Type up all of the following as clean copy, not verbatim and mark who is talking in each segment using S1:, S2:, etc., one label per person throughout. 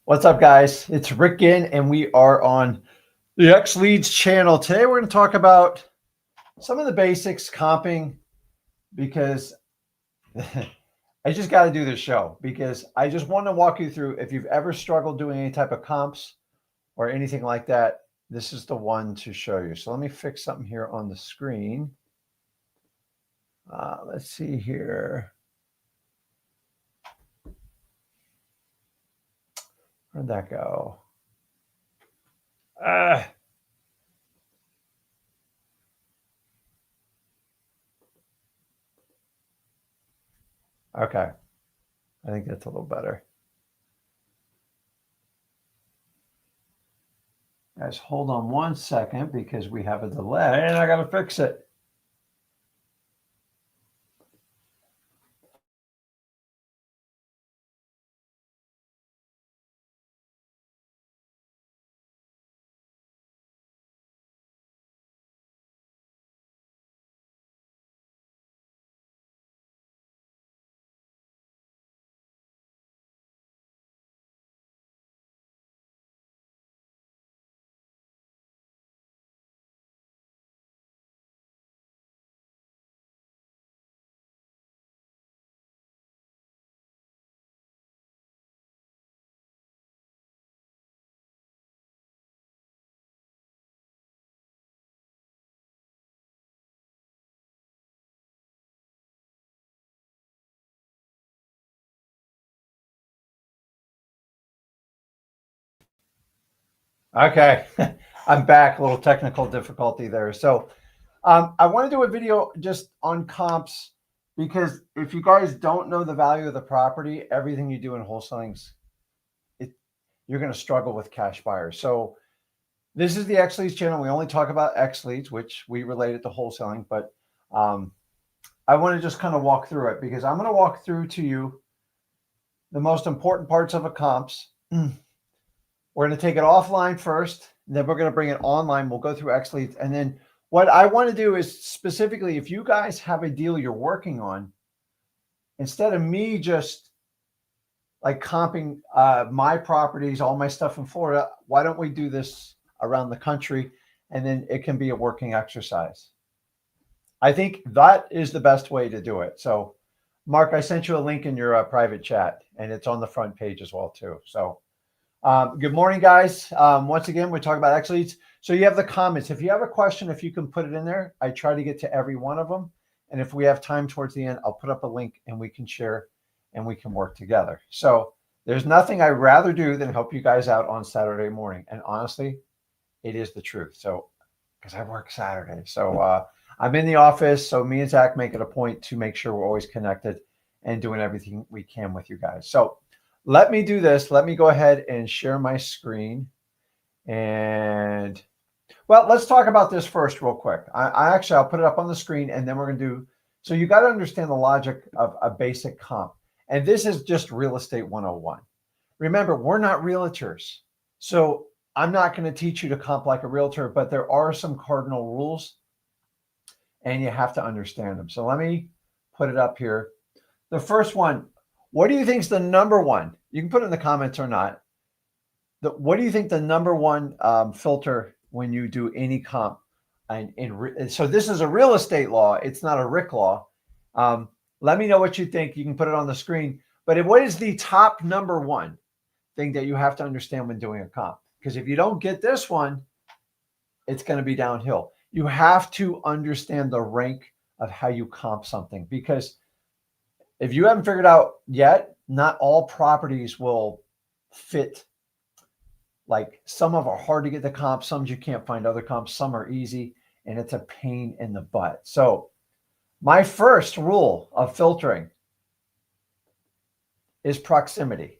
S1: What's up, guys? It's Rick Ginn, and we are on the XLeads channel. Today, we're going to talk about some of the basics comping because I just got to do this show because I just want to walk you through. If you've ever struggled doing any type of comps or anything like that, this is the one to show you. So let me fix something here on the screen. Let's see here. Where'd that go? Okay. I think that's a little better. Guys, hold on 1 second because we have a delay and I got to fix it. Okay, I'm back. A little technical difficulty there. So I want to do a video just on comps because if you guys don't know the value of the property, everything you do in wholesaling's, you're going to struggle with cash buyers. So this is the XLeads channel. We only talk about XLeads, which we relate it to wholesaling, but I want to just kind of walk through it because I'm going to walk through to you the most important parts of a comps. We're going to take it offline first, then we're going to bring it online. We'll go through XLeads. And then what I want to do is specifically, if you guys have a deal you're working on, instead of me just like comping my properties, all my stuff in Florida, why don't we do this around the country? And then it can be a working exercise. I think that is the best way to do it. So Mark, I sent you a link in your private chat and it's on the front page as well too. So good morning, guys. Once again, we're talking about XLeads. So you have the comments. If you have a question, if you can put it in there, I try to get to every one of them. And if we have time towards the end, I'll put up a link and we can share and we can work together. So there's nothing I'd rather do than help you guys out on Saturday morning. And honestly, it is the truth. So, because I work Saturday. So I'm in the office. So me and Zach make it a point to make sure we're always connected and doing everything we can with you guys. So let me do this. Let me go ahead and share my screen. And well, let's talk about this first real quick. I'll put it up on the screen and then we're going to do, so you got to understand the logic of a basic comp. And this is just real estate 101. Remember, we're not realtors. So I'm not going to teach you to comp like a realtor, but there are some cardinal rules and you have to understand them. So let me put it up here. The first one, what do you think is the number one? You can put it in the comments or not. What do you think the number one filter when you do any comp? So this is a real estate law. It's not a Rick law. Let me know what you think. You can put it on the screen. But what is the top number one thing that you have to understand when doing a comp? Because if you don't get this one, it's going to be downhill. You have to understand the rank of how you comp something, because if you haven't figured out yet, not all properties will fit. Like some of them are hard to get the comps, some you can't find other comps, some are easy, and it's a pain in the butt. So my first rule of filtering is proximity.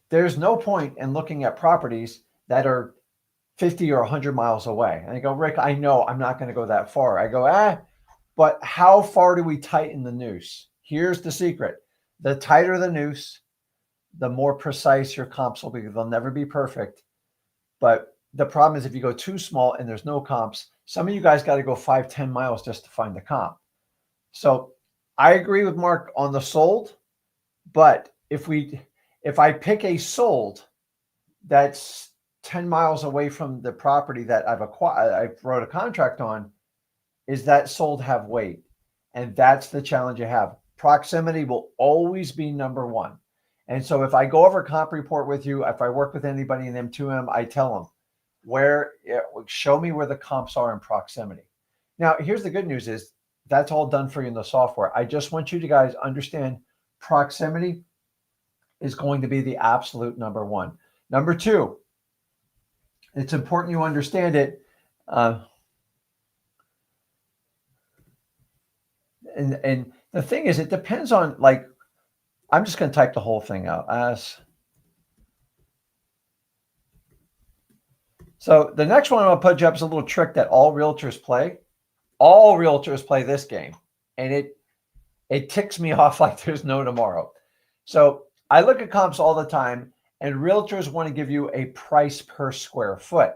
S1: There's no point in looking at properties that are 50 or 100 miles away. And I go, Rick, I know I'm not going to go that far. I go, but how far do we tighten the noose? Here's the secret. The tighter the noose, the more precise your comps will be. They'll never be perfect. But the problem is if you go too small and there's no comps, some of you guys got to go 5-10 miles just to find the comp. So I agree with Mark on the sold, but if I pick a sold that's 10 miles away from the property that I've acquired, I wrote a contract on, is that sold have weight. And that's the challenge you have. Proximity will always be number one. And so if I go over a comp report with you, if I work with anybody in M2M, I tell them show me where the comps are in proximity. Now, here's the good news is that's all done for you in the software. I just want you to guys understand proximity is going to be the absolute number one. Number two, it's important you understand it. And the thing is, it depends on, like, I'm just going to type the whole thing out as. So the next one I'm going to put you up is a little trick that all realtors play. All realtors play this game, and it ticks me off like there's no tomorrow. So I look at comps all the time, and realtors want to give you a price per square foot.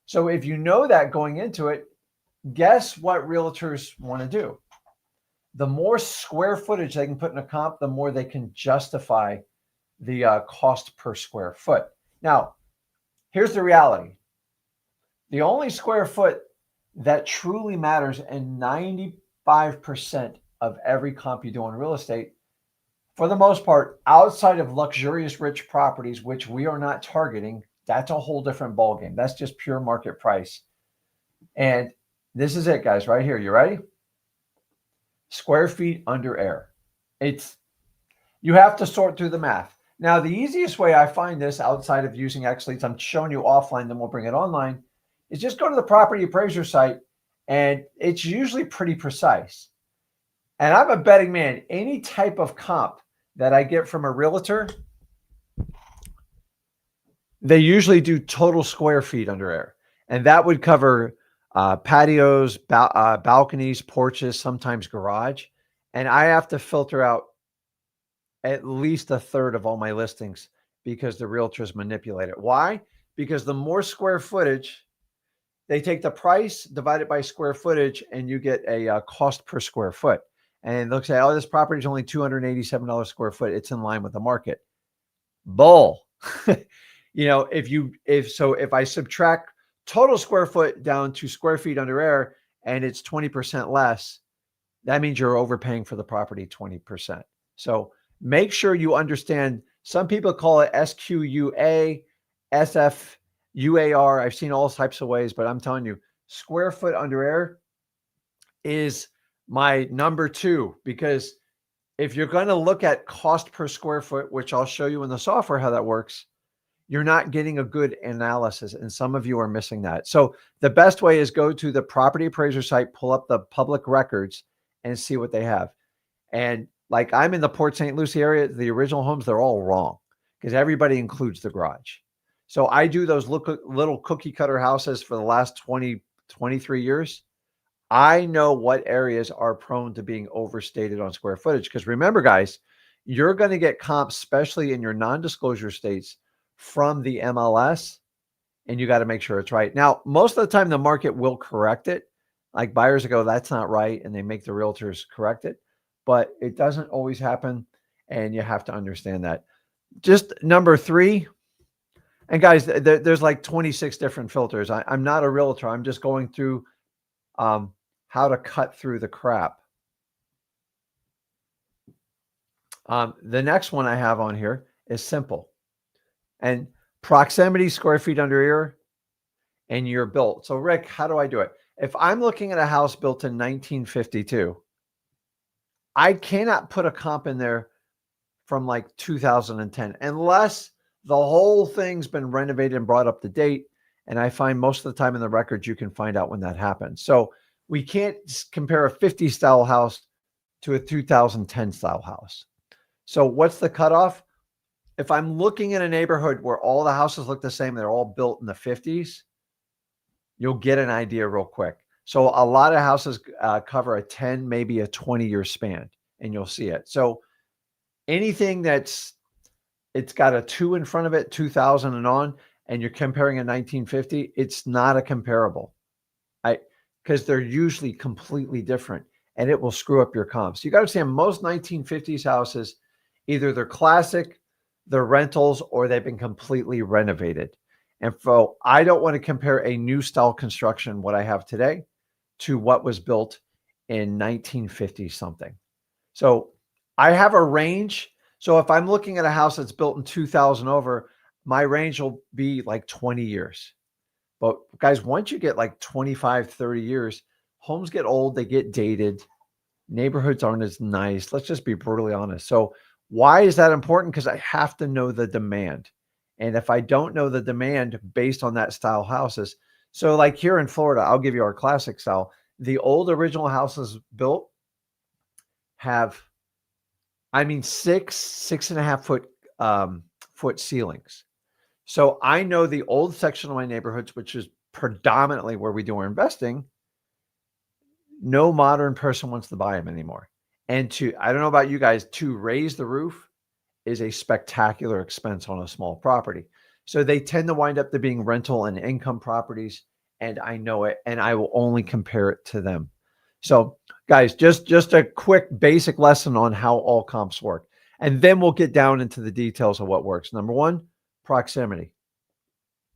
S1: So if you know that going into it, guess what realtors want to do? The more square footage they can put in a comp, the more they can justify the cost per square foot. Now, here's the reality. The only square foot that truly matters in 95% of every comp you do on real estate, for the most part, outside of luxurious rich properties, which we are not targeting, that's a whole different ballgame. That's just pure market price. And this is it, guys, right here. You ready? Square feet under air. You have to sort through the math. Now, the easiest way I find this outside of using XLeads, I'm showing you offline, then we'll bring it online, is just go to the property appraiser site, and it's usually pretty precise. And I'm a betting man, any type of comp that I get from a realtor, they usually do total square feet under air. And that would cover patios, balconies, porches, sometimes garage. And I have to filter out at least a third of all my listings because the realtors manipulate it. Why? Because the more square footage, they take the price, divide it by square footage, and you get a cost per square foot. And they'll say, oh, this property is only $287 square foot. It's in line with the market. Bull. If I subtract total square foot down to square feet under air and it's 20% less, that means you're overpaying for the property 20%. So make sure you understand. Some people call it SQUA, SFUAR. I've seen all types of ways, but I'm telling you, square foot under air is my number two, because if you're going to look at cost per square foot, which I'll show you in the software how that works, you're not getting a good analysis, and some of you are missing that. So the best way is go to the property appraiser site, pull up the public records, and see what they have. And like, I'm in the Port St. Lucie area, the original homes, they're all wrong because everybody includes the garage. So I do those little cookie cutter houses for the last 23 years. I know what areas are prone to being overstated on square footage. Because remember, guys, you're going to get comps, especially in your non-disclosure states, from the MLS, and you got to make sure it's right. Now, most of the time, the market will correct it. Like, buyers go, that's not right, and they make the realtors correct it. But it doesn't always happen, and you have to understand that. Just number three, and guys, there's like 26 different filters. I'm not a realtor. I'm just going through how to cut through the crap. The next one I have on here is simple. And proximity, square feet under air, and you're built. So Rick, how do I do it? If I'm looking at a house built in 1952, I cannot put a comp in there from like 2010, unless the whole thing's been renovated and brought up to date. And I find most of the time in the records, you can find out when that happened. So we can't compare a 50 style house to a 2010 style house. So what's the cutoff? If I'm looking in a neighborhood where all the houses look the same, they're all built in the 50s, you'll get an idea real quick. So a lot of houses cover a 10, maybe a 20-year span, and you'll see it. So anything it's got a 2 in front of it, 2000 and on, and you're comparing a 1950, it's not a comparable. Because they're usually completely different, and it will screw up your comps. You got to understand, most 1950s houses, either they're classic, they're rentals or they've been completely renovated. And so I don't want to compare a new style construction, what I have today, to what was built in 1950 something. So I have a range. So if I'm looking at a house that's built in 2000 over, my range will be like 20 years. But guys, once you get like 25, 30 years, homes get old, they get dated, neighborhoods aren't as nice. Let's just be brutally honest. So why is that important? Because I have to know the demand. And if I don't know the demand based on that style houses, so like here in Florida, I'll give you our classic style. The old original houses built have, I mean, 6.5 foot ceilings. So I know the old section of my neighborhoods, which is predominantly where we do our investing, no modern person wants to buy them anymore. And I don't know about you guys, to raise the roof is a spectacular expense on a small property. So they tend to wind up to being rental and income properties. And I know it, and I will only compare it to them. So guys, just a quick basic lesson on how all comps work. And then we'll get down into the details of what works. Number one, proximity.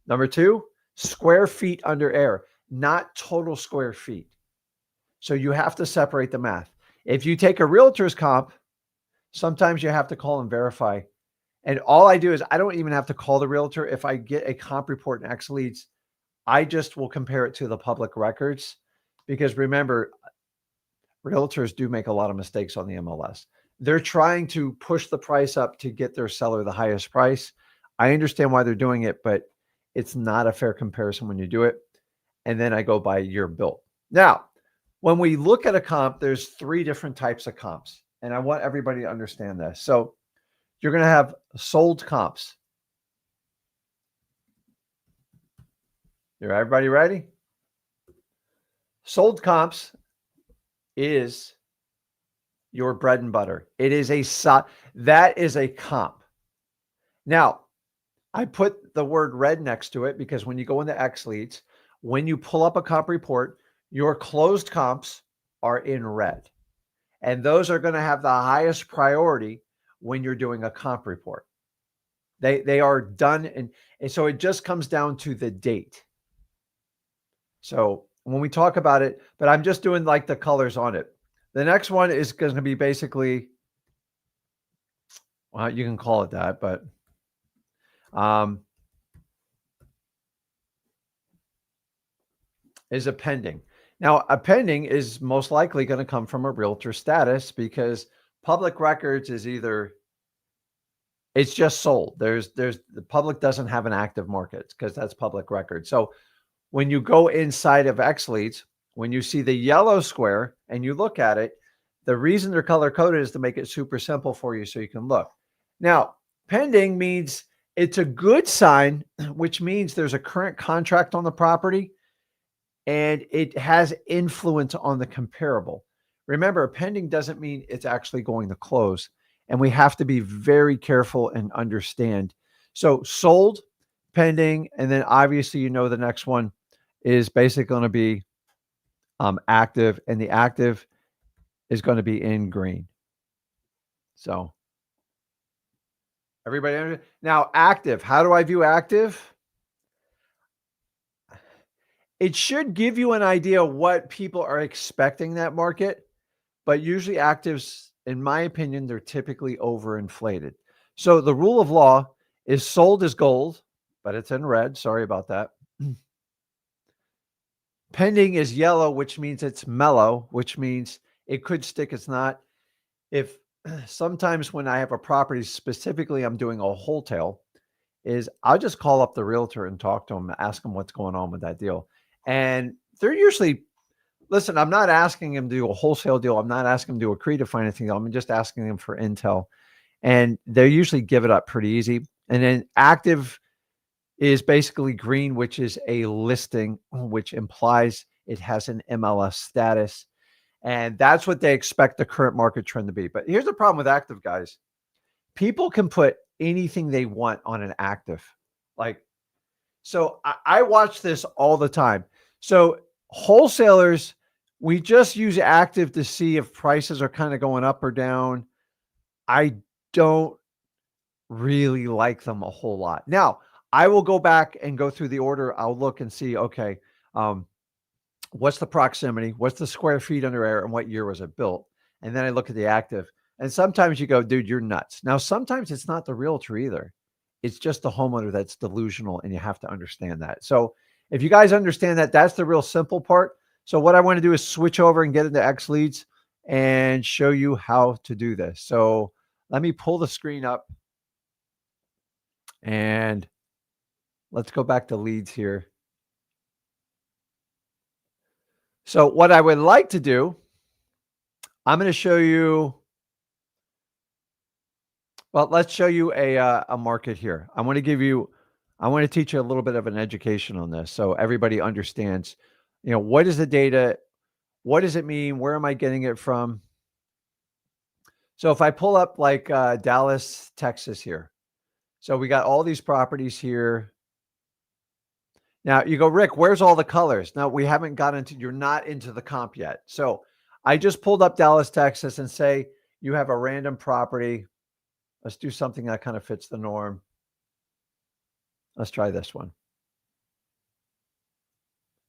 S1: Number two, square feet under air, not total square feet. So you have to separate the math. If you take a realtor's comp, sometimes you have to call and verify. And all I do is I don't even have to call the realtor. If I get a comp report in XLeads, I just will compare it to the public records. Because remember, realtors do make a lot of mistakes on the MLS. They're trying to push the price up to get their seller the highest price. I understand why they're doing it, but it's not a fair comparison when you do it. And then I go by year built. Now, when we look at a comp, there's 3 different types of comps. And I want everybody to understand this. So you're going to have sold comps. Everybody ready? Sold comps is your bread and butter. It is that is a comp. Now, I put the word red next to it because when you go into XLeads, when you pull up a comp report, your closed comps are in red. And those are going to have the highest priority when you're doing a comp report. They are done. And so it just comes down to the date. So when we talk about it, but I'm just doing like the colors on it. The next one is going to be basically, well, you can call it that, but is a pending. Now, a pending is most likely going to come from a realtor status because public records is either it's just sold. The public doesn't have an active market because that's public record. So when you go inside of XLeads, when you see the yellow square and you look at it, the reason they're color coded is to make it super simple for you so you can look. Now, pending means it's a good sign, which means there's a current contract on the property and it has influence on the comparable. Remember, pending doesn't mean it's actually going to close. And we have to be very careful and understand. So sold, pending, and then obviously, the next one is basically going to be active, and the active is going to be in green. So everybody, now active, how do I view active? It should give you an idea what people are expecting that market, but usually actives, in my opinion, they're typically overinflated. So the rule of law is sold is gold, but it's in red. Sorry about that. Pending is yellow, which means it's mellow, which means it could stick. It's not. If sometimes when I have a property, specifically I'm doing a wholesale, is I'll just call up the realtor and talk to them, ask them what's going on with that deal. And they're usually, listen, I'm not asking them to do a wholesale deal. I'm not asking them to do a creative financing deal. I'm just asking them for intel. And they usually give it up pretty easy. And then active is basically green, which is a listing, which implies it has an MLS status. And that's what they expect the current market trend to be. But here's the problem with active, guys. People can put anything they want on an active. So I watch this all the time. So wholesalers, we just use active to see if prices are kind of going up or down. I don't really like them a whole lot. Now, I will go back and go through the order. I'll look and see, okay, what's the proximity? What's the square feet under air? And what year was it built? And then I look at the active. And sometimes you go, dude, you're nuts. Now, sometimes it's not the realtor either. It's just the homeowner that's delusional, and you have to understand that. So if you guys understand that, that's the real simple part. So what I want to do is switch over and get into XLeads and show you how to do this. So let me pull the screen up and let's go back to leads here. So what I would like to do, I'm going to show you, well, let's show you a market here. I want to teach you a little bit of an education on this so everybody understands, what is the data? What does it mean? Where am I getting it from? So if I pull up like Dallas, Texas here. So we got all these properties here. Now you go, Rick, where's all the colors? Now we haven't got into, you're not into the comp yet. So I just pulled up Dallas, Texas and say you have a random property. Let's do something that kind of fits the norm. Let's try this one.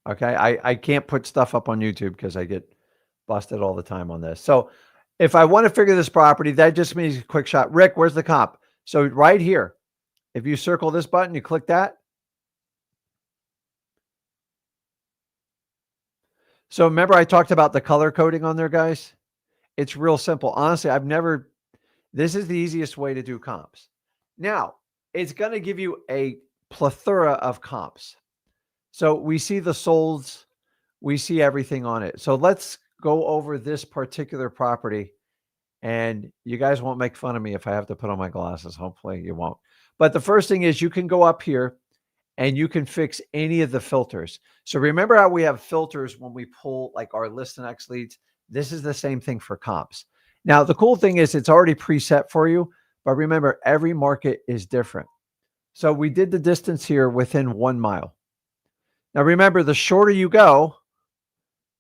S1: Okay. I can't put stuff up on YouTube because I get busted all the time on this. So if I want to figure this property, that just means a quick shot. Rick, where's the comp? So right here, if you circle this button, you click that. So remember I talked about the color coding on there, guys? It's real simple. Honestly, this is the easiest way to do comps. Now, it's going to give you a plethora of comps. So we see the solds, we see everything on it. So let's go over this particular property, and you guys won't make fun of me if I have to put on my glasses. Hopefully you won't. But the first thing is you can go up here and you can fix any of the filters. So remember how we have filters when we pull like our list and XLeads? This is the same thing for comps. Now, the cool thing is it's already preset for you, but remember, every market is different. So we did the distance here within 1 mile. Now, remember, the shorter you go,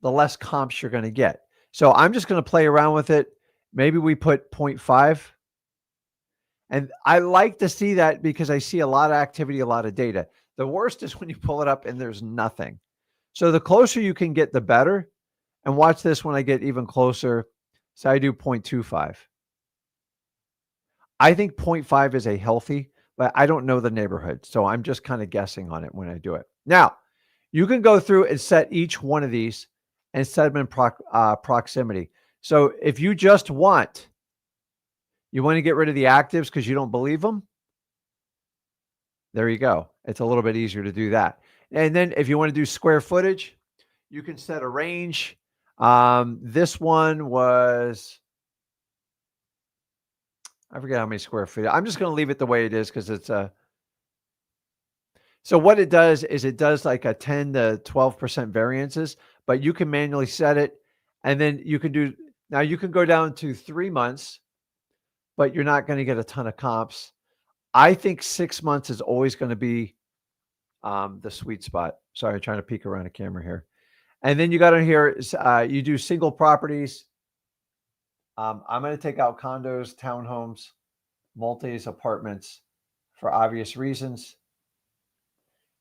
S1: the less comps you're going to get. So I'm just going to play around with it. Maybe we put 0.5. And I like to see that because I see a lot of activity, a lot of data. The worst is when you pull it up and there's nothing. So the closer you can get, the better. And watch this when I get even closer. So I do 0.25. I think 0.5 is a healthy, but I don't know the neighborhood. So I'm just kind of guessing on it when I do it. Now, you can go through and set each one of these and set them in proximity. So if you just you want to get rid of the actives because you don't believe them, there you go. It's a little bit easier to do that. And then if you want to do square footage, you can set a range. This one was, I forget how many square feet. I'm just going to leave it the way it is because it's so what it does is it does like a 10 to 12% variances, but you can manually set it. And then you can do, now you can go down to 3 months, but you're not going to get a ton of comps. I think 6 months is always going to be the sweet spot. Sorry, I'm trying to peek around the camera here. And then you got on here, you do single properties. I'm going to take out condos, townhomes, multis, apartments for obvious reasons.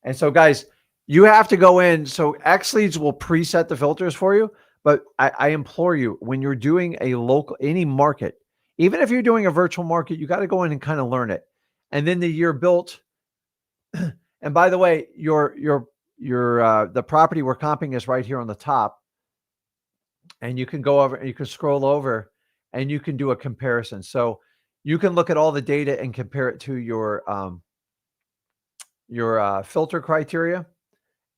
S1: And so, guys, you have to go in. So XLeads will preset the filters for you. But I implore you, when you're doing any market, even if you're doing a virtual market, you got to go in and kind of learn it. And then the year built. And by the way, the property we're comping is right here on the top. And you can go over and you can scroll over and you can do a comparison. So you can look at all the data and compare it to your filter criteria.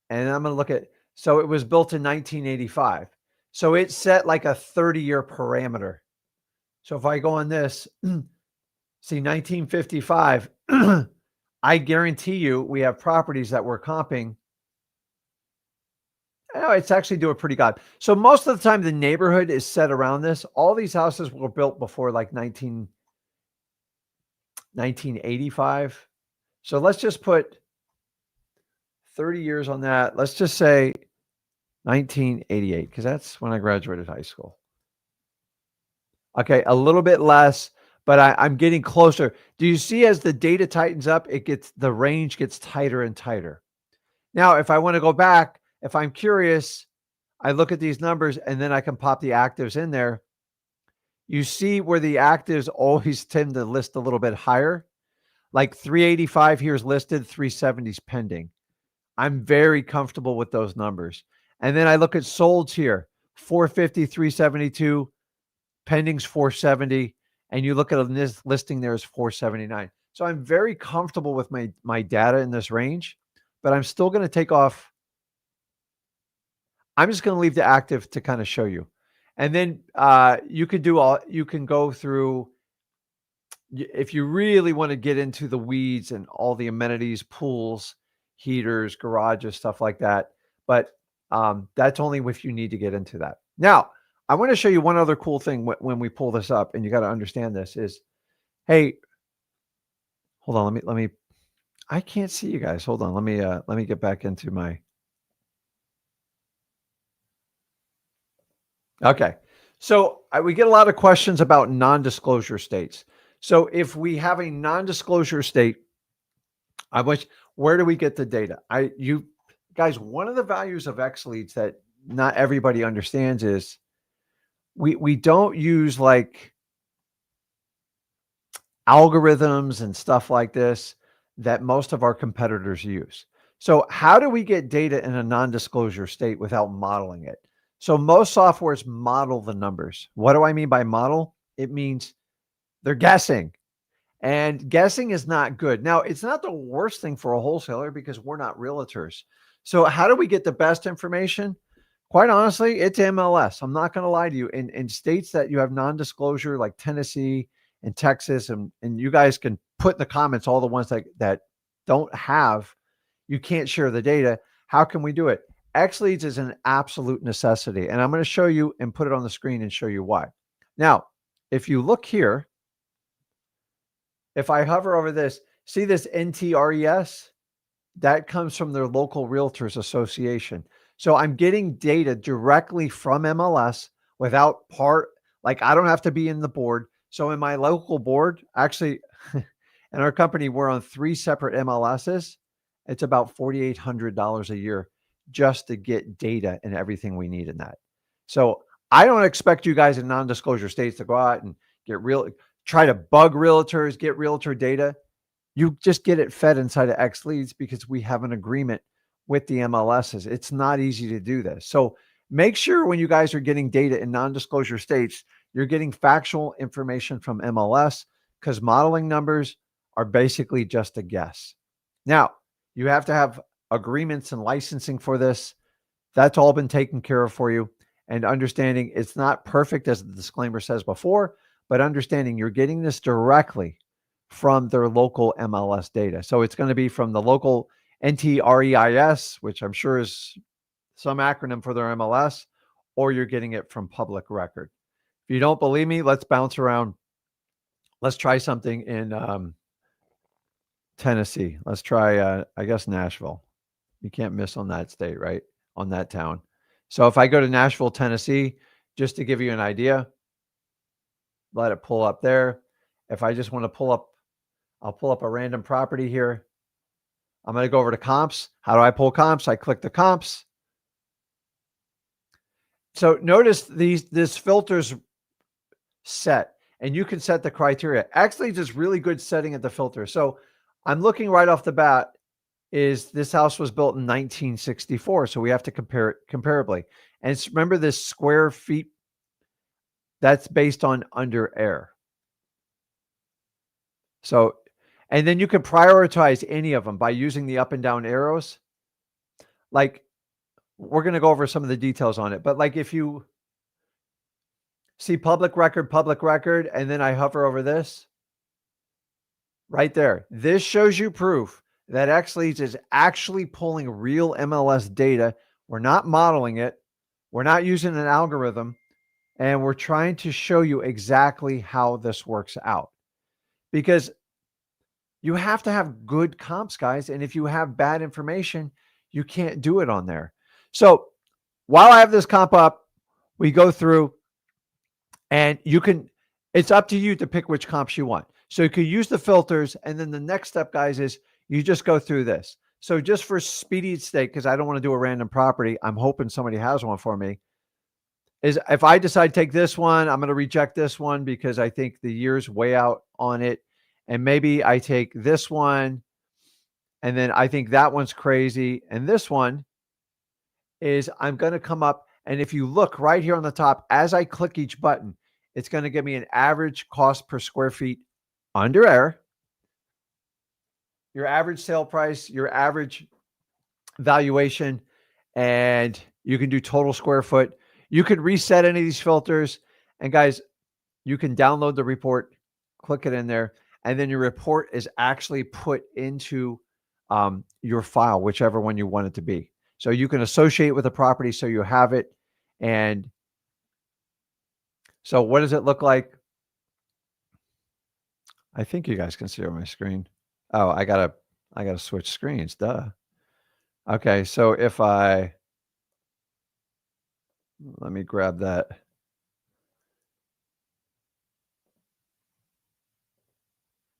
S1: And I'm going to look at, so it was built in 1985. So it set like a 30-year parameter. So if I go on this, see 1955, I guarantee you we have properties that we're comping. It's actually doing pretty good. So most of the time the neighborhood is set around this. All these houses were built before like 1985. So let's just put 30 years on that. Let's just say 1988, because that's when I graduated high school. Okay, a little bit less, but I'm getting closer. Do you see as the data tightens up, the range gets tighter and tighter. Now, if I want to go back, if I'm curious, I look at these numbers and then I can pop the actives in there. You see where the actives always tend to list a little bit higher. Like 385 here is listed, 370 is pending. I'm very comfortable with those numbers. And then I look at solds here, 450, 372, pending's 470, and you look at this listing there is 479. So I'm very comfortable with my data in this range, but I'm still going to take off. I'm just going to leave the active to kind of show you. And then you can go through, if you really want to get into the weeds and all the amenities, pools, heaters, garages, stuff like that. But that's only if you need to get into that. Now, I want to show you one other cool thing when we pull this up, and you got to understand this is, hey, hold on, let me, I can't see you guys. Hold on, let me get back into my, okay. So we get a lot of questions about non-disclosure states. So if we have a non-disclosure state, where do we get the data? You guys, one of the values of XLeads that not everybody understands is we don't use like algorithms and stuff like this that most of our competitors use. So how do we get data in a non-disclosure state without modeling it? So most softwares model the numbers. What do I mean by model? It means they're guessing. And guessing is not good. Now, it's not the worst thing for a wholesaler because we're not realtors. So how do we get the best information? Quite honestly, it's MLS. I'm not going to lie to you. In states that you have non-disclosure like Tennessee and Texas, and you guys can put in the comments all the ones that don't have, you can't share the data. How can we do it? XLeads is an absolute necessity. And I'm going to show you and put it on the screen and show you why. Now, if you look here, if I hover over this, see this NTRES? That comes from their local realtors association. So I'm getting data directly from MLS without I don't have to be in the board. So in my local board, actually, in our company, we're on 3 separate MLSs. It's about $4,800 a year just to get data and everything we need in that. So I don't expect you guys in non-disclosure states to go out and try to bug realtors, get realtor data. You just get it fed inside of XLeads because we have an agreement with the MLSs. It's not easy to do this. So make sure when you guys are getting data in non-disclosure states, you're getting factual information from MLS because modeling numbers are basically just a guess. Now, you have to have agreements and licensing for this. That's all been taken care of for you. And understanding it's not perfect, as the disclaimer says before, but understanding you're getting this directly from their local MLS data. So it's going to be from the local NTREIS, which I'm sure is some acronym for their MLS, or you're getting it from public record. If you don't believe me, let's bounce around. Let's try something in Tennessee. Let's try, I guess, Nashville. You can't miss on that state, right? On that town. So if I go to Nashville, Tennessee, just to give you an idea, let it pull up there. If I just want to pull up, I'll pull up a random property here. I'm going to go over to comps. How do I pull comps? I click the comps. So notice this filter's set, and you can set the criteria. Actually, it's really good setting at the filter. So I'm looking right off the bat. Is this house was built in 1964, so we have to compare it comparably. And remember this square feet, that's based on under air. So, and then you can prioritize any of them by using the up and down arrows. Like, we're going to go over some of the details on it, but like if you see public record, and then I hover over this right there, this shows you proof that XLeads is actually pulling real MLS data. We're not modeling it. We're not using an algorithm, and we're trying to show you exactly how this works out, because you have to have good comps, guys. And if you have bad information, you can't do it on there. So while I have this comp up, we go through, and you can, It's up to you to pick which comps you want. So you can use the filters. And then the next step, guys, is you just go through this. So just for speed's sake, because I don't want to do a random property, I'm hoping somebody has one for me, is if I decide to take this one, I'm going to reject this one because I think the year's way out on it. And maybe I take this one, and then I think that one's crazy. And this one is I'm going to come up. And if you look right here on the top, as I click each button, it's going to give me an average cost per square feet under air, your average sale price, your average valuation, and you can do total square foot. You can reset any of these filters. And guys, you can download the report, click it in there, and then your report is actually put into your file, whichever one you want it to be. So you can associate with the property so you have it. And so what does it look like? I think you guys can see on my screen. Oh, I gotta switch screens. Duh. Okay, so if let me grab that.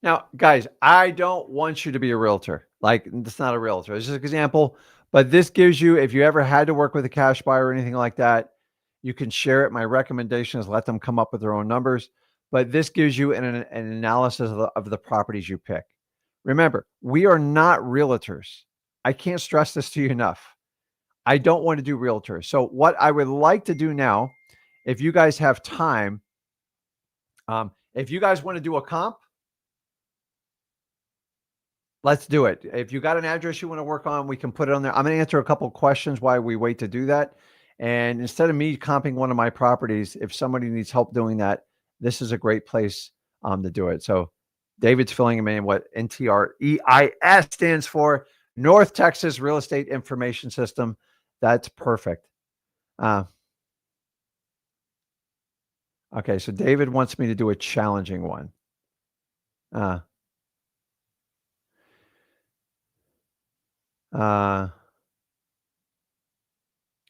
S1: Now, guys, I don't want you to be a realtor. Like, it's not a realtor. It's just an example. But this gives you, if you ever had to work with a cash buyer or anything like that, you can share it. My recommendation is let them come up with their own numbers. But this gives you an analysis of the properties you pick. Remember, we are not realtors. I can't stress this to you enough. I don't want to do realtors. So what I would like to do now, if you guys have time, if you guys want to do a comp, let's do it. If you got an address you want to work on, we can put it on there. I'm going to answer a couple of questions why we wait to do that. And instead of me comping one of my properties, if somebody needs help doing that, this is a great place to do it. So David's filling them in what NTREIS stands for, North Texas Real Estate Information System. That's perfect. Okay, so David wants me to do a challenging one.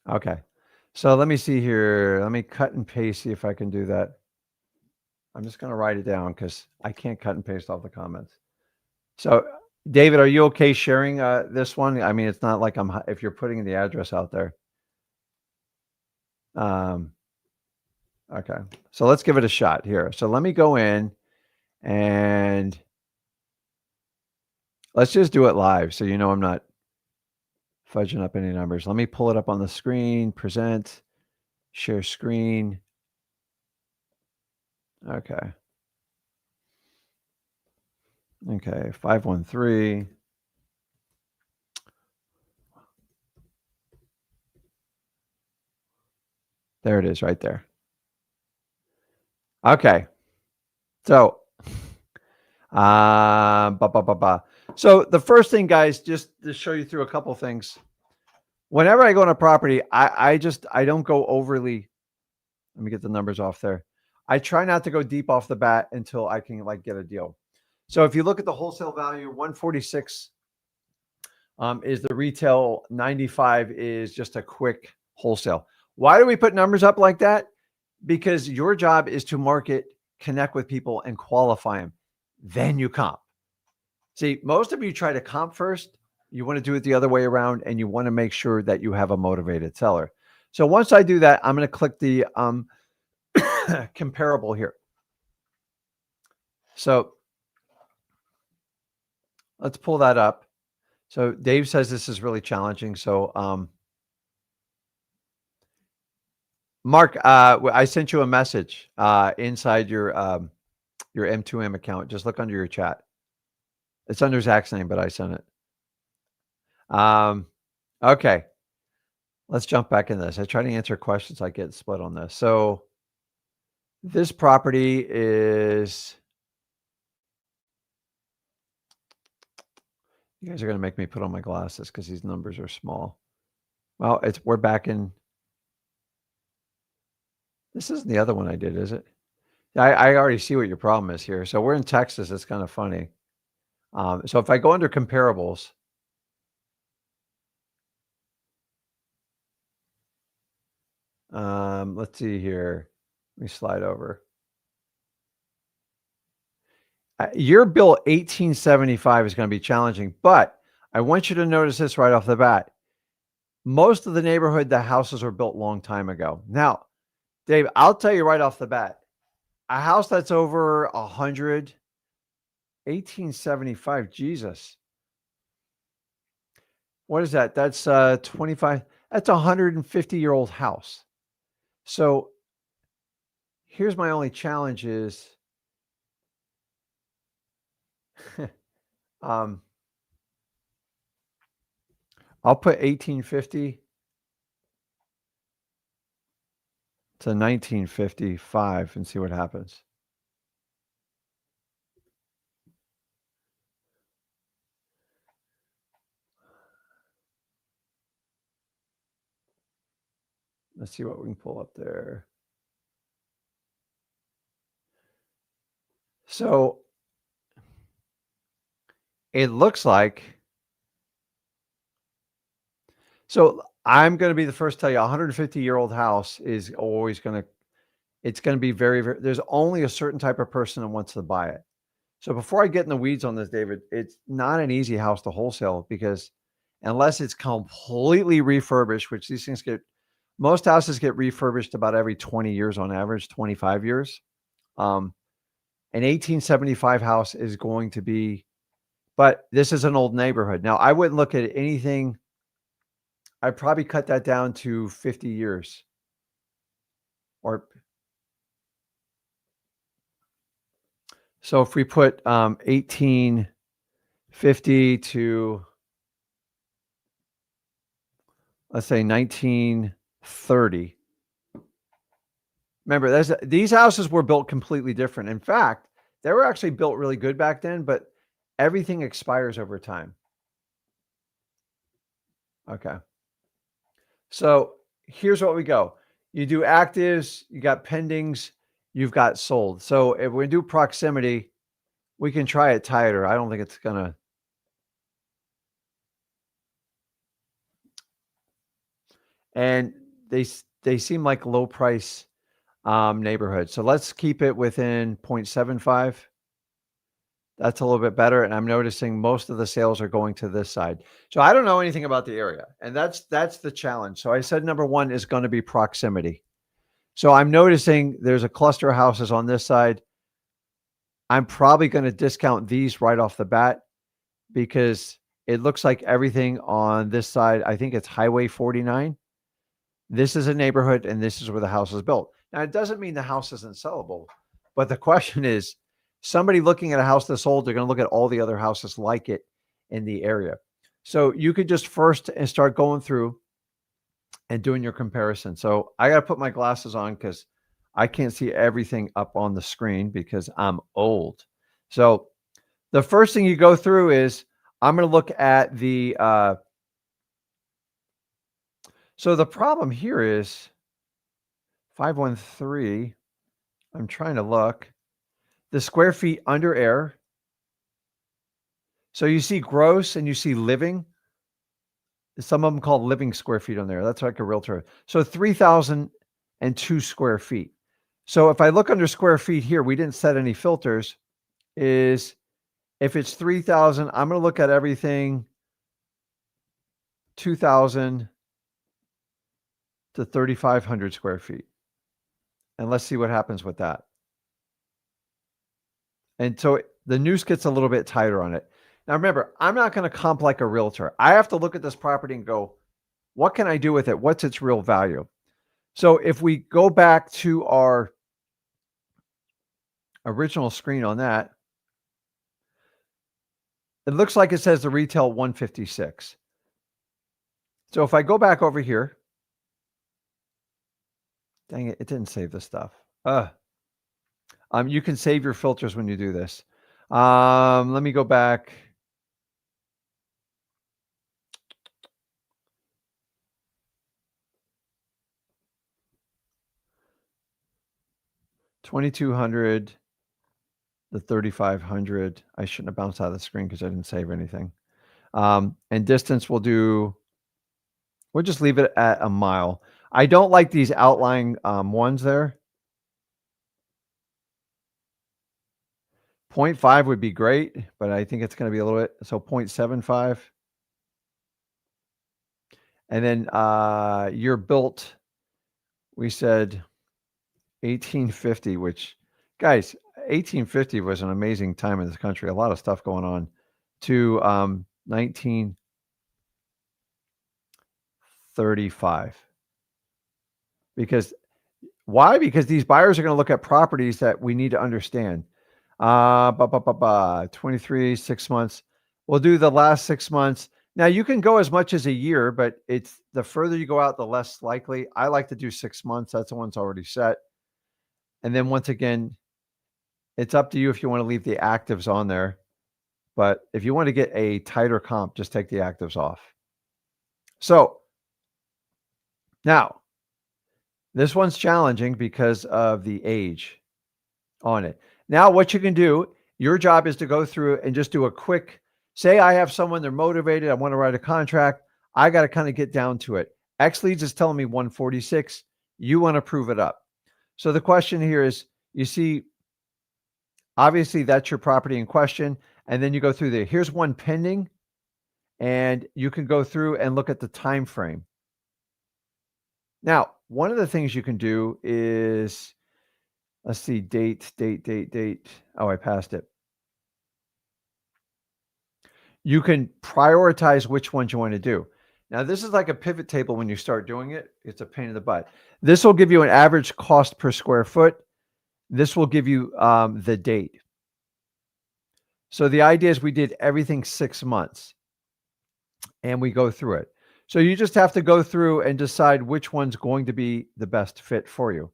S1: Okay. So let me see here. Let me cut and paste, see if I can do that. I'm just going to write it down because I can't cut and paste all the comments. So David, are you okay sharing this one? I mean, it's not like if you're putting the address out there. Okay. So let's give it a shot here. So let me go in and let's just do it live. So, I'm not fudging up any numbers. Let me pull it up on the screen, present, share screen. Okay. Okay, 513. There it is right there. Okay. So, So the first thing, guys, just to show you through a couple things. Whenever I go on a property, I don't go overly. Let me get the numbers off there. I try not to go deep off the bat until I can get a deal. So if you look at the wholesale value, 146 is the retail, 95 is just a quick wholesale. Why do we put numbers up like that? Because your job is to market, connect with people, and qualify them. Then you comp. See, most of you try to comp first. You want to do it the other way around, and you want to make sure that you have a motivated seller. So once I do that, I'm going to click the comparable here. So let's pull that up. So Dave says this is really challenging. So Mark, I sent you a message inside your M2M account. Just look under your chat. It's under Zach's name, but I sent it. Okay. Let's jump back in this. I try to answer questions. I get split on this. So this property is, you guys are going to make me put on my glasses because these numbers are small. Well, we're back in. This isn't the other one I did, is it? I already see what your problem is here. So we're in Texas. It's kind of funny. So if I go under comparables, let's see here. Let me slide over. Year built 1875 is going to be challenging, but I want you to notice this right off the bat. Most of the neighborhood, the houses were built long time ago. Now, Dave, I'll tell you right off the bat, a house that's over 100, 1875, Jesus. What is that? That's 25. That's a 150-year-old house. So here's my only challenge is I'll put 1850 to 1955 and see what happens. Let's see what we can pull up there. So it looks like, so I'm going to be the first to tell you, a 150-year-old house is always going to, it's going to be very, very, there's only a certain type of person that wants to buy it. So before I get in the weeds on this, David, it's not an easy house to wholesale because unless it's completely refurbished, which these things get, most houses get refurbished about every 20 years on average, 25 years. An 1875 house is going to be, but this is an old neighborhood. Now, I wouldn't look at anything. I'd probably cut that down to 50 years or so if we put 1850 to, let's say 1930. Remember, these houses were built completely different. In fact, they were actually built really good back then, but everything expires over time. Okay. So here's what we go. You do actives, you got pendings, you've got sold. So if we do proximity, we can try it tighter. I don't think it's going to. And they seem like low price neighborhood. So let's keep it within 0.75. That's a little bit better. And I'm noticing most of the sales are going to this side. So I don't know anything about the area. And that's the challenge. So I said number one is going to be proximity. So I'm noticing there's a cluster of houses on this side. I'm probably going to discount these right off the bat because it looks like everything on this side, I think it's Highway 49. This is a neighborhood and this is where the house is built. Now, it doesn't mean the house isn't sellable, but the question is, somebody looking at a house this old, they're going to look at all the other houses like it in the area. So you could just first and start going through and doing your comparison. So I got to put my glasses on because I can't see everything up on the screen because I'm old. So the first thing you go through is I'm going to look at the, so the problem here is 513. I'm trying to look. The square feet under air. So you see gross and you see living. Some of them called living square feet on there. That's like a realtor. So 3,002 square feet. So if I look under square feet here, we didn't set any filters. Is if it's 3,000, I'm going to look at everything 2,000 to 3,500 square feet. And let's see what happens with that. And so the noose gets a little bit tighter on it. Now, remember, I'm not going to comp like a realtor. I have to look at this property and go, what can I do with it? What's its real value? So if we go back to our original screen on that, it looks like it says the retail 156. So if I go back over here, dang it, it didn't save the stuff. You can save your filters when you do this. Let me go back. $2,200, the 3,500. I shouldn't have bounced out of the screen because I didn't save anything. And distance we'll just leave it at a mile. I don't like these outlying ones there. 0.5 would be great, but I think it's going to be a little bit. So 0.75. And then year built, we said 1850, which, guys, 1850 was an amazing time in this country. A lot of stuff going on, to 1935. Because why? Because these buyers are going to look at properties that we need to understand. 23, 6 months. We'll do the last 6 months. Now you can go as much as a year, but it's the further you go out, the less likely. I like to do 6 months. That's the one's already set. And then once again, it's up to you if you want to leave the actives on there. But if you want to get a tighter comp, just take the actives off. So now this one's challenging because of the age on it. Now, what you can do, your job is to go through and just do a quick, say I have someone, they're motivated, I want to write a contract. I got to kind of get down to it. XLeads is telling me 146. You want to prove it up. So the question here is, you see, obviously that's your property in question. And then you go through there. Here's one pending. And you can go through and look at the time frame. Now, one of the things you can do is, let's see, date. Oh, I passed it. You can prioritize which ones you want to do. Now, this is like a pivot table when you start doing it. It's a pain in the butt. This will give you an average cost per square foot. This will give you the date. So the idea is we did everything 6 months and we go through it. So you just have to go through and decide which one's going to be the best fit for you.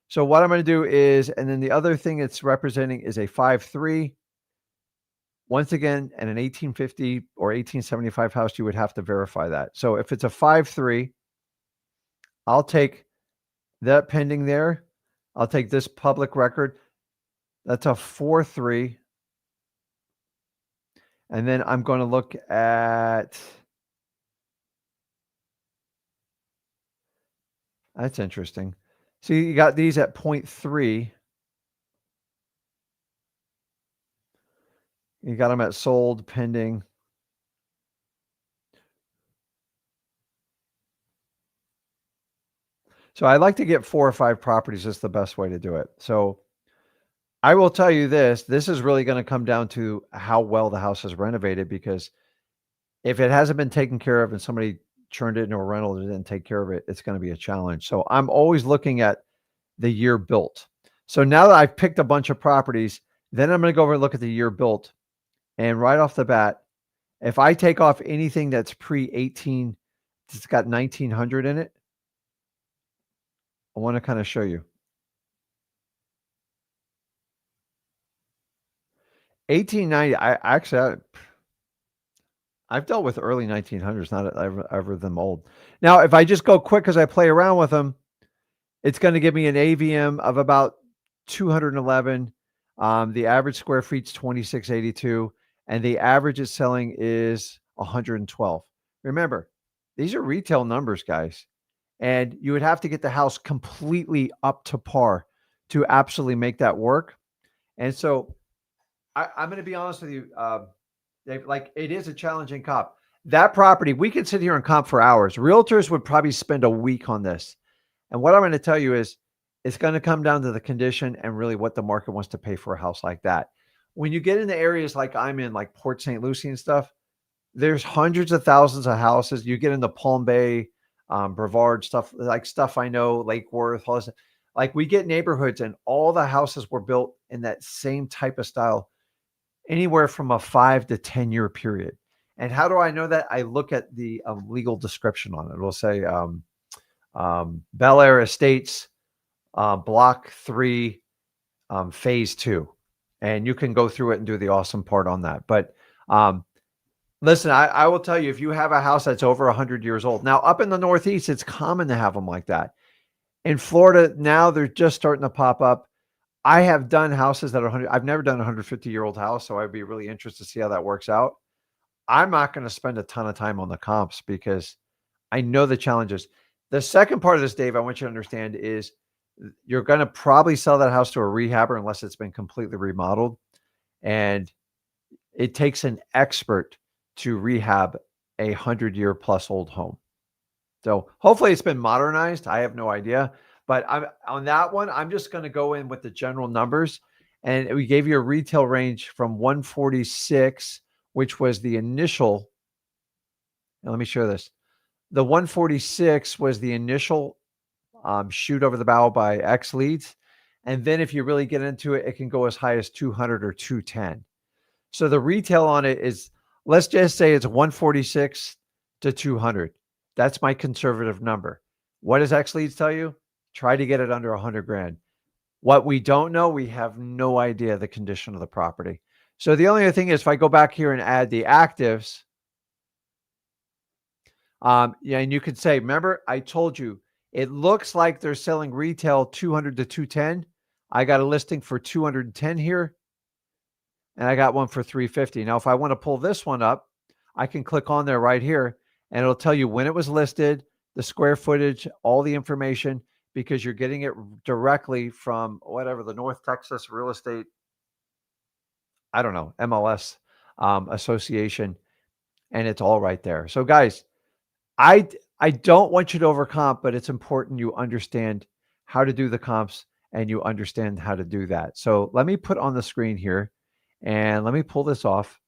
S1: So what I'm going to do is, and then the other thing it's representing is a 5.3. Once again, in an 1850 or 1875 house, you would have to verify that. So if it's a 5.3, I'll take that pending there. I'll take this public record. That's a 4.3. And then I'm going to look at, that's interesting. See, you got these at 0.3. You got them at sold, pending. So I like to get 4 or 5 properties. That's the best way to do it. So I will tell you this is really going to come down to how well the house is renovated, because if it hasn't been taken care of and somebody turned it into a rental and didn't take care of it, it's going to be a challenge. So I'm always looking at the year built. So now that I've picked a bunch of properties, then I'm going to go over and look at the year built. And right off the bat, if I take off anything that's pre-18, it's got 1900 in it, I want to kind of show you. 1890, I've dealt with early 1900s, not ever them old. Now, if I just go quick as I play around with them, it's going to give me an AVM of about 211. The average square feet's 2682, and the average it's selling is 112. Remember, these are retail numbers, guys, and you would have to get the house completely up to par to absolutely make that work. And so I'm going to be honest with you, Dave, like, it is a challenging comp. That property, we could sit here and comp for hours. Realtors would probably spend a week on this. And what I'm going to tell you is, it's going to come down to the condition and really what the market wants to pay for a house like that. When you get into areas like I'm in, like Port St. Lucie and stuff, there's hundreds of thousands of houses. You get into Palm Bay, Brevard, stuff I know, Lake Worth, all this. Like, we get neighborhoods and all the houses were built in that same type of style, anywhere from a 5 to 10 year period. And how do I know that? I look at the legal description on it. It'll say Bel Air Estates, Block 3, Phase 2. And you can go through it and do the awesome part on that. But listen, I will tell you, if you have a house that's over 100 years old, now up in the Northeast, it's common to have them like that. In Florida, now they're just starting to pop up. I have done houses that are 100. I've never done a 150-year-old house, so I'd be really interested to see how that works out. I'm not going to spend a ton of time on the comps because I know the challenges. The second part of this, Dave, I want you to understand is you're going to probably sell that house to a rehabber unless it's been completely remodeled. And it takes an expert to rehab a 100-year plus old home. So hopefully it's been modernized. I have no idea. But on that one, I'm just going to go in with the general numbers. And we gave you a retail range from 146, which was the initial. Now let me show this. The 146 was the initial shoot over the bow by XLeads. And then if you really get into it, it can go as high as 200 or 210. So the retail on it is, let's just say it's 146 to 200. That's my conservative number. What does XLeads tell you? Try to get it under 100 grand. What we don't know, we have no idea the condition of the property. So the only other thing is if I go back here and add the actives, yeah, and you could say, remember, I told you, it looks like they're selling retail 200 to 210. I got a listing for 210 here, and I got one for 350. Now, if I want to pull this one up, I can click on there right here, and it'll tell you when it was listed, the square footage, all the information, because you're getting it directly from whatever, the North Texas Real Estate, I don't know, MLS association, and it's all right there. So guys, I don't want you to overcomp, but it's important you understand how to do the comps and you understand how to do that. So let me put on the screen here and let me pull this off.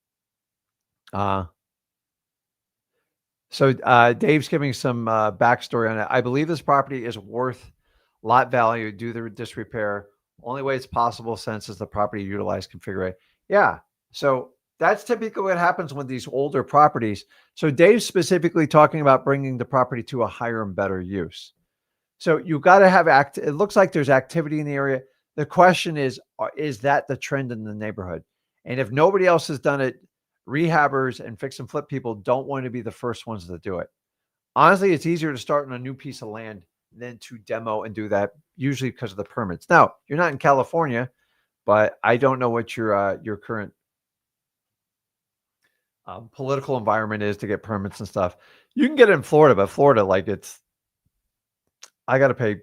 S1: So Dave's giving some backstory on it. I believe this property is worth lot value due to the disrepair. Only way it's possible since is the property utilized configuration. Yeah. So that's typically what happens with these older properties. So Dave's specifically talking about bringing the property to a higher and better use. So you've got to have it looks like there's activity in the area. The question is that the trend in the neighborhood? And if nobody else has done it, rehabbers and fix and flip people don't want to be the first ones to do it. Honestly, it's easier to start on a new piece of land than to demo and do that, usually because of the permits. Now, you're not in California, but I don't know what your current political environment is to get permits and stuff. You can get it in Florida, but Florida, like I got to pay.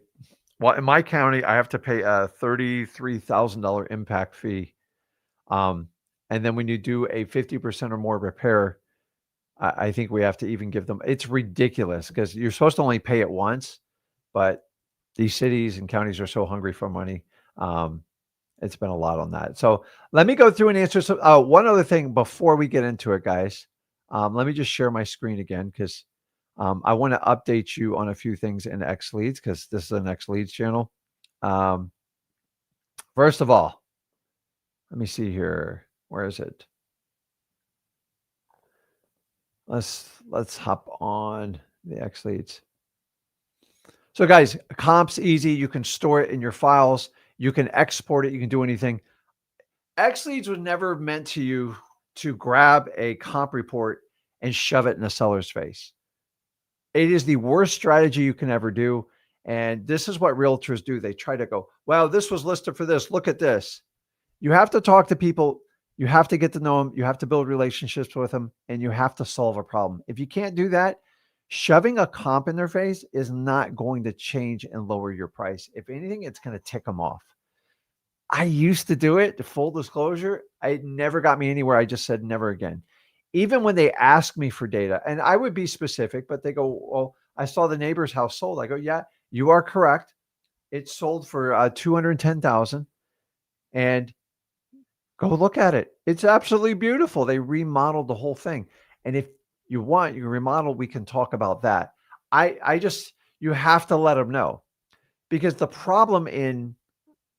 S1: Well, in my county, I have to pay a $33,000 impact fee. And then when you do a 50% or more repair, I think we have to even give them, it's ridiculous because you're supposed to only pay it once, but these cities and counties are so hungry for money. It's been a lot on that. So let me go through and answer some, one other thing before we get into it, guys. Let me just share my screen again because I want to update you on a few things in XLeads because this is an XLeads channel. First of all, let me see here. Where is it? Let's hop on the XLeads. So guys, comp's easy. You can store it in your files. You can export it. You can do anything. XLeads was never meant to you to grab a comp report and shove it in a seller's face. It is the worst strategy you can ever do. And this is what realtors do. They try to go, well, this was listed for this. Look at this. You have to talk to people. You have to get to know them. You have to build relationships with them, and you have to solve a problem. If you can't do that, shoving a comp in their face is not going to change and lower your price. If anything, it's going to tick them off. I used to do it, full disclosure. It never got me anywhere. I just said never again. Even when they ask me for data, and I would be specific, but they go, well, I saw the neighbor's house sold. I go, yeah, you are correct. It sold for $210,000. And go look at it. It's absolutely beautiful. They remodeled the whole thing. And if you want, you remodel, we can talk about that. I just, you have to let them know, because the problem in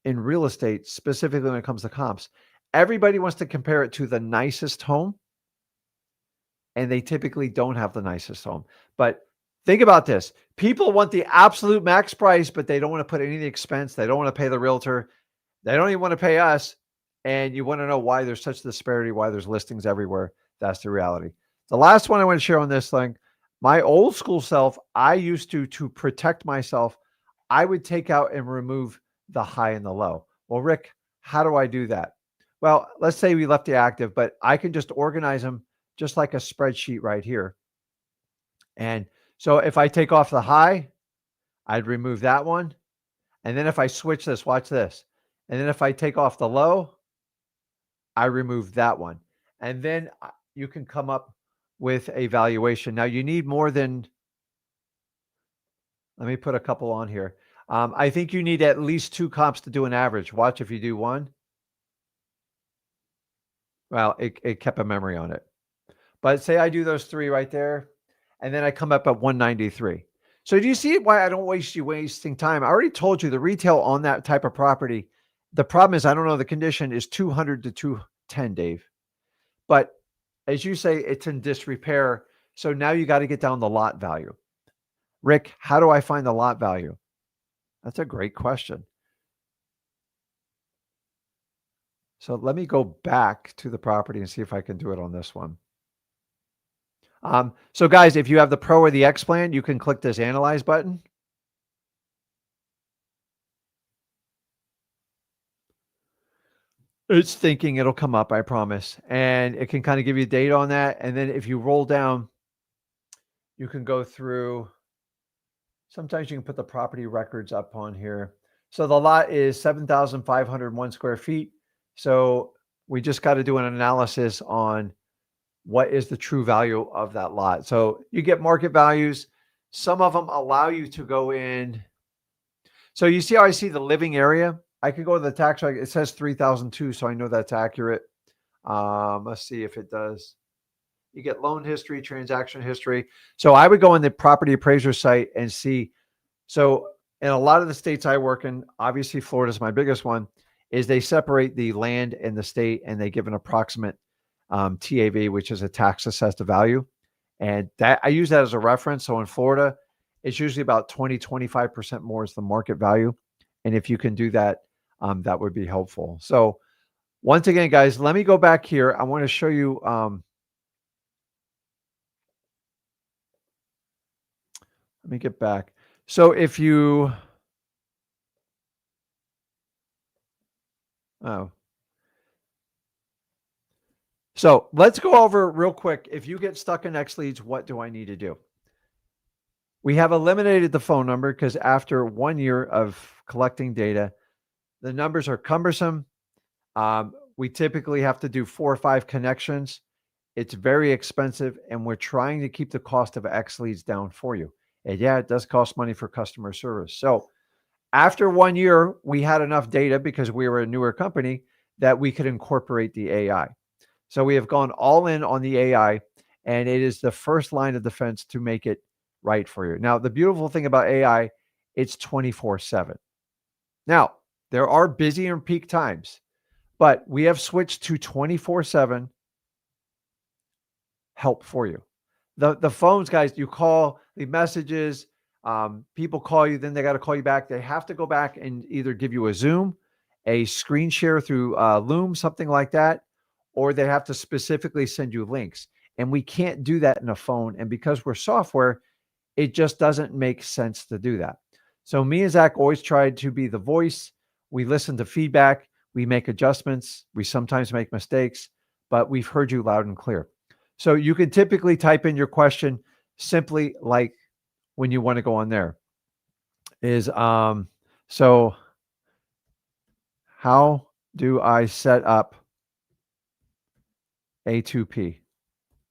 S1: real estate, specifically when it comes to comps, everybody wants to compare it to the nicest home, and they typically don't have the nicest home. But think about this. People want the absolute max price, but they don't want to put any of the expense. They don't want to pay the realtor. They don't even want to pay us. And you want to know why there's such disparity, why there's listings everywhere. That's the reality. The last one I want to share on this thing, my old school self, I used to protect myself, I would take out and remove the high and the low. Well, Rick, how do I do that? Well, let's say we left the active, but I can just organize them just like a spreadsheet right here. And so if I take off the high, I'd remove that one. And then if I switch this, watch this. And then if I take off the low, I remove that one. And then you can come up with a valuation. Now you need more than, let me put a couple on here. I think you need at least 2 comps to do an average. Watch if you do one. Well, it kept a memory on it. But say I do those 3 right there, and then I come up at 193. So do you see why I don't waste you wasting time? I already told you the retail on that type of property. The problem is I don't know the condition is 200 to 210, Dave. But as you say, it's in disrepair. So now you got to get down the lot value. Rick, how do I find the lot value? That's a great question. So let me go back to the property and see if I can do it on this one. So guys, if you have the Pro or the X plan, you can click this Analyze button. It's thinking, it'll come up, I promise. And it can kind of give you data on that. And then if you roll down, you can go through. Sometimes you can put the property records up on here. So the lot is 7,501 square feet. So we just got to do an analysis on what is the true value of that lot. So you get market values. Some of them allow you to go in. So you see how I see the living area? I can go to the tax record. It says 3,002, so I know that's accurate. Let's see if it does. You get loan history, transaction history. So I would go on the property appraiser site and see. So in a lot of the states I work in, obviously Florida is my biggest one, is they separate the land and the state and they give an approximate TAV, which is a tax assessed value. And that I use that as a reference. So in Florida, it's usually about 20, 25% more is the market value. And if you can do that, that would be helpful. So once again, guys, let me go back here. I want to show you. Let me get back. So if you, so let's go over real quick. If you get stuck in XLeads, what do I need to do? We have eliminated the phone number because after 1 year of collecting data, the numbers are cumbersome. We typically have to do 4 or 5 connections. It's very expensive, and we're trying to keep the cost of XLeads down for you. And yeah, it does cost money for customer service. So after 1 year, we had enough data because we were a newer company that we could incorporate the AI. So we have gone all in on the AI, and it is the first line of defense to make it right for you. Now, the beautiful thing about AI, it's 24/7. Now, there are busy and peak times, but we have switched to 24/7 help for you. The phones, guys, you call, the messages, people call you, then they got to call you back. They have to go back and either give you a Zoom, a screen share through Loom, something like that, or they have to specifically send you links. And we can't do that in a phone. And because we're software, it just doesn't make sense to do that. So me and Zach always tried to be the voice. We listen to feedback. We make adjustments. We sometimes make mistakes, but we've heard you loud and clear. So you can typically type in your question simply like when you want to go on there is, so how do I set up A2P?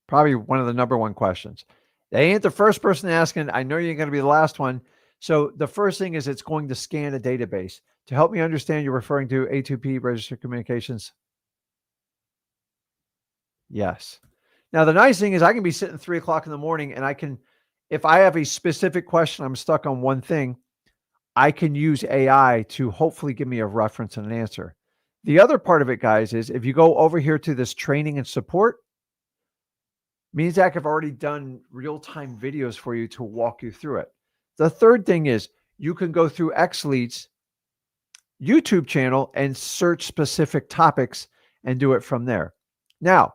S1: Probably one of the number one questions. They ain't the first person asking. I know you're going to be the last one. So the first thing is it's going to scan a database. To help me understand, you're referring to A2P, registered communications? Yes. Now, the nice thing is I can be sitting 3 o'clock in the morning and I can, if I have a specific question, I'm stuck on one thing, I can use AI to hopefully give me a reference and an answer. The other part of it, guys, is if you go over here to this training and support, me and Zach have already done real-time videos for you to walk you through it. The third thing is you can go through XLeads YouTube channel and search specific topics and do it from there. Now,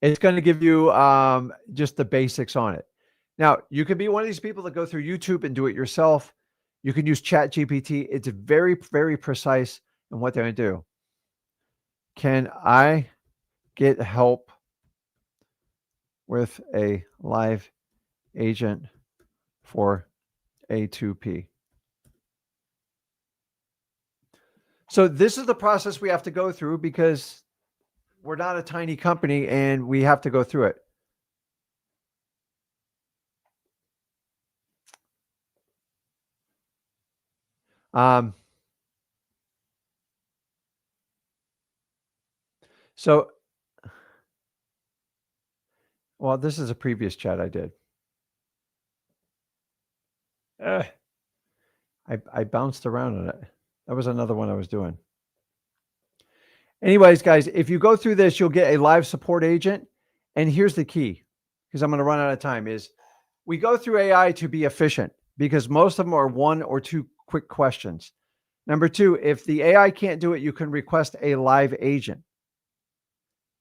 S1: it's going to give you just the basics on it. Now, you can be one of these people that go through YouTube and do it yourself. You can use ChatGPT. It's very, very precise in what they're going to do. Can I get help with a live agent for A2P? So this is the process we have to go through because we're not a tiny company and we have to go through it. So, well, this is a previous chat I did. I bounced around on it. That was another one I was doing. Anyways, guys, if you go through this, you'll get a live support agent. And here's the key, because I'm going to run out of time, is we go through AI to be efficient because most of them are 1 or 2 quick questions. Number 2, if the AI can't do it, you can request a live agent.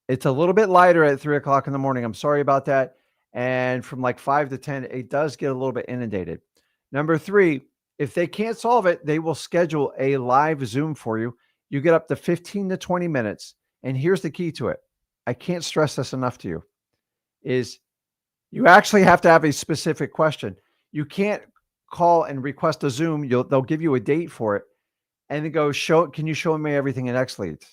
S1: It's a little bit lighter at 3 o'clock in the morning. I'm sorry about that. And from like 5 to 10, it does get a little bit inundated. Number 3, if they can't solve it, they will schedule a live Zoom for you. You get up to 15 to 20 minutes. And here's the key to it. I can't stress this enough to you, is you actually have to have a specific question. You can't call and request a Zoom. They'll give you a date for it and then go, can you show me everything in XLeads?